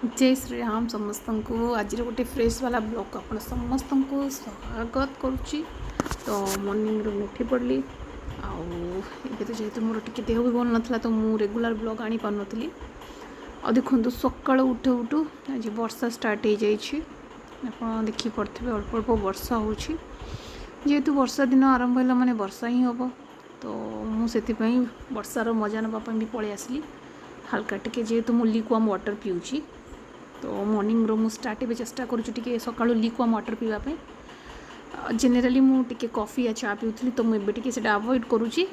जय श्री राम समस्त को आज गोटे फ्रेश वाला ब्लॉग आप समस्त को स्वागत करुच्ची। तो मॉर्निंग रू उठी पड़ली आउ तो जेहेतु मोर टिके देह भी भल नाला तो मुझे रेगुलर ब्लॉग आनी पार नी। आ देखो सकाल उठू उठू आज वर्षा स्टार्ट हो जाइए। आप देखिपे अल्प अल्प वर्षा होहेतु वर्षा दिन आरंभ है माने वर्षा ही हम। तो मुझे वर्षार मजा नापी भी पलि आसली हाल्का टिके जेहेतु मु लिक्वाम वाटर पीऊँगी। तो मॉर्निंग रो मु स्टार्ट भी चेष्टा करुँचे सकाळु लिक्वाम वाटर पीवाई। जेनेराली मुझे कॉफी या चा पीऊली तो मुझे से अवॉइड करुँची।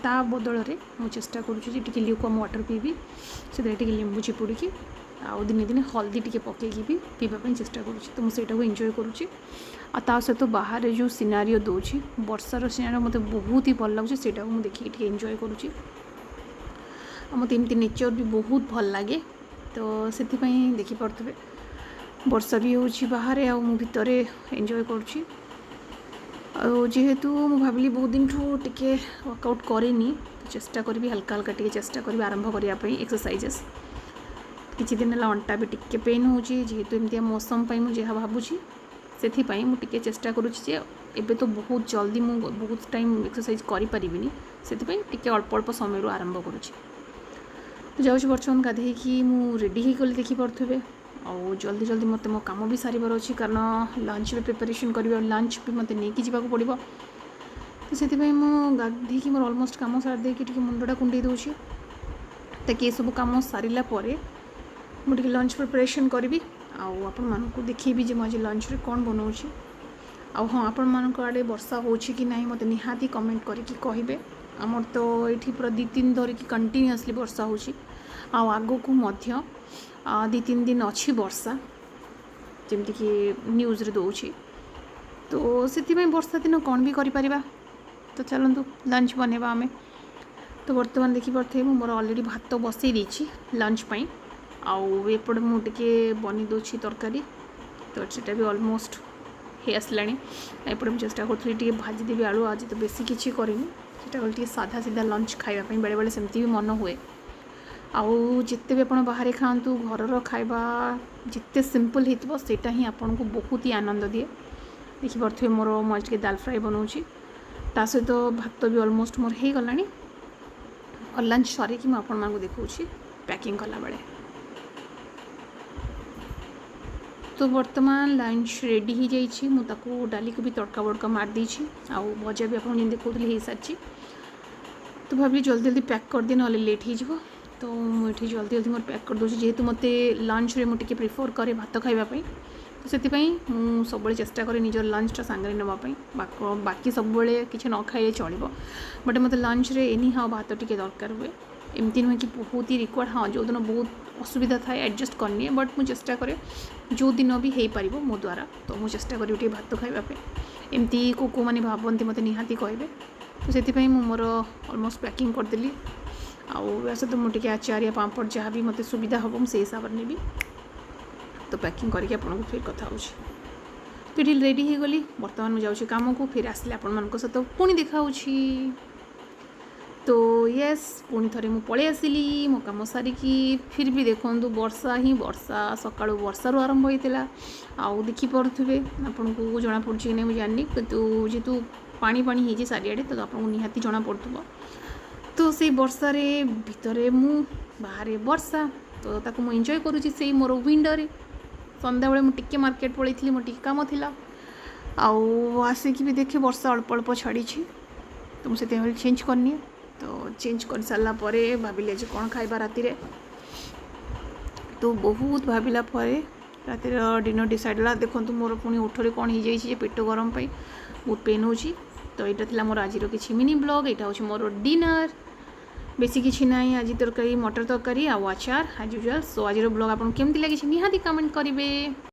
ता बदल में मुझे चेष्टा करुँचे लिक्वाम वाटर पीबी से लेंबू चिपुड़ी आउ दिने दिने हल्दी टी पकईकी भी पीवाई चेष्टा करुँची। तो मुझे एंजॉय करुँची ता सहित बाहर जो सिनारियो दूसरी वर्षार सिनारियो मत बहुत ही भल लगे से देखिए एंजॉय करुँची। मत एमती नेचर भी बहुत भल लगे। तो से देखिपे वर्षा भी हो बाहर आ भितर एंजॉय करुँची। जेहेतु मु भाविली बहुत दिन ठू टिके वर्कआउट करेनी तो चेष्टा करी हल्का हल्का टिके चेष्टा करी आरंभ करने एक्सरसाइजेस। किछि दिन है अंटा भी टिके पेन हो जेहेतु एमती मौसम मुझे भावुची से मुझे चेष्टा करुँचे एबे तो बहुत जल्दी मु बहुत टाइम एक्सरसाइज करि परिबिनी से अल्प अल्प समय आरंभ करुँची। तो जाऊँ बर्तमान गाधे मु रेडी ही गली देखिपे आउ जल्दी जल्दी मत मो काम भी सारिबार अच्छी कारण लंच भी प्रिपरेशन कर लंच भी मत नहीं जावाक पड़ो। तो से गाधे मोर अलमोस्ट कम सारी देकी मुंडा कुंडे दूसरी ताकि सब कम सारा मुझे लंच प्रिपरेशन करी आपको देखी जे मुझे लंच रे कौन बनाऊँगी। हाँ आपण मान आड़े वर्षा हो कि ना मत निहाती कमेंट करके कहे। आमर तो ये पूरा 2-3 धरिकी कंटिन्यूअसली वर्षा हो आग को मध्य 2-3 दिन अच्छी वर्षा जमती कि न्यूज़ रे दौची। तो से वर्षा दिन कौन भी करिपरिबा। तो चलतु लंच बनेबा आमे। तो बर्तमान देखिपे मोर ऑलरेडी भात बसई देछि लंच पाई आउ एपटे मुझे बनी दूसरी तरकारी। तो सेटा भी ऑलमोस्ट हे आसलानी। एपटे मुझे चेष्टा करी भाजीदेवी आलू आज तो बेसी किसी करेनि से साधा सीधा लंच खाइबा बेले बेले सेमती भी मन हुए। आउ जिते भी आप बाहर खातु घर खाइबा जिते सिंपल होता सेटा ही आपन को बहुत ही आनंद दिए। देखिपे मोर मुझे दाल फ्राए बनाऊँगी ता सहित भात भी ऑलमोस्ट मोर हो गला और लंच सर कि मुझे देखा पैकिंग कला बेले। तो बर्तमान लंच रेडी ही जाइए मुझे डाली को भी तड़का बड़का मार देछि आउ भजा भी आपको देखुली हो सारी। तो भाभी जल्दी जल्दी पैक कर दिए ना लेट हो। तो मुझे जल्दी जल्दी मोर पैक कर दूसरी जेहेतु मत लंच रे मुझे प्रिफर करे भात खाइबापी। तो से सब चेष्टा करें निजर लंचटा सांगे नापी बाकी सब किसी न खाइए चलो बट मत लंच रे एनी हाँ भात टिके दरकार हुए एमती नुहे कि बहुत ही रिक्वायर्ड। हाँ जो दिन बहुत असुविधा थाए एडजस्ट करनी बट मुझे चेष्टा करे जो दिन भी हो पार मो द्वारा। तो मुझे चेष्टा करी भात खाइबापी एमती को मैंने भावती मत निहाती कहे। तो से मोर ऑलमोस्ट पैकिंग करदेली आउ तो मुझे आचार या पापड़ जहाँ भी मत सुविधा हम मुझे हिसाब से नेबी। तो पैकिंग करके आपको फिर कथा हो तो ये रेडी हो गली। बर्तमान मुझे जाऊँ कम को फिर आसले आपण सहित पुणी देखा। तो यस पुणी थे मुझे पलि आसली मो कम सारिकी फिर भी देखूँ वर्षा ही वर्षा सका वर्षारू आरंभ होता आउ देखिपे आपन को जना पड़ी कि नहीं मुझे जाननी कितु जेहेतु पानी पानी हो सारियाड़े तो आपको निहाती जना पड़ो। तो से वर्षार भितर मु बाहर वर्षा तो ताको मु एंजॉय करुँची से मोर विंडोरे संध्या बेले मुझे मार्केट पलि थी मोर काम थिला आउ आसिकी भी देखे वर्षा अल्प अल्प छाड़ी। तो मुझे चेंज करनी तो चेंज कर सारा भाविली आज कौन खाइबा राति रे। तो बहुत भाविला राति डिनर डिसाइड है। देखो मोर पुणी उठरे कौन हो जाए पेट गरम पाई बहुत पेन हो। तो यहाँ था मोर आज किसी मिनी ब्लॉग यहाँ हूँ मोर डिनर बेसी किसी ना आज तरकारी मटर तरकारी आचार आज यूजुआल। सो आज ब्लॉग आपको केमती लगी निहाती कमेंट करेंगे।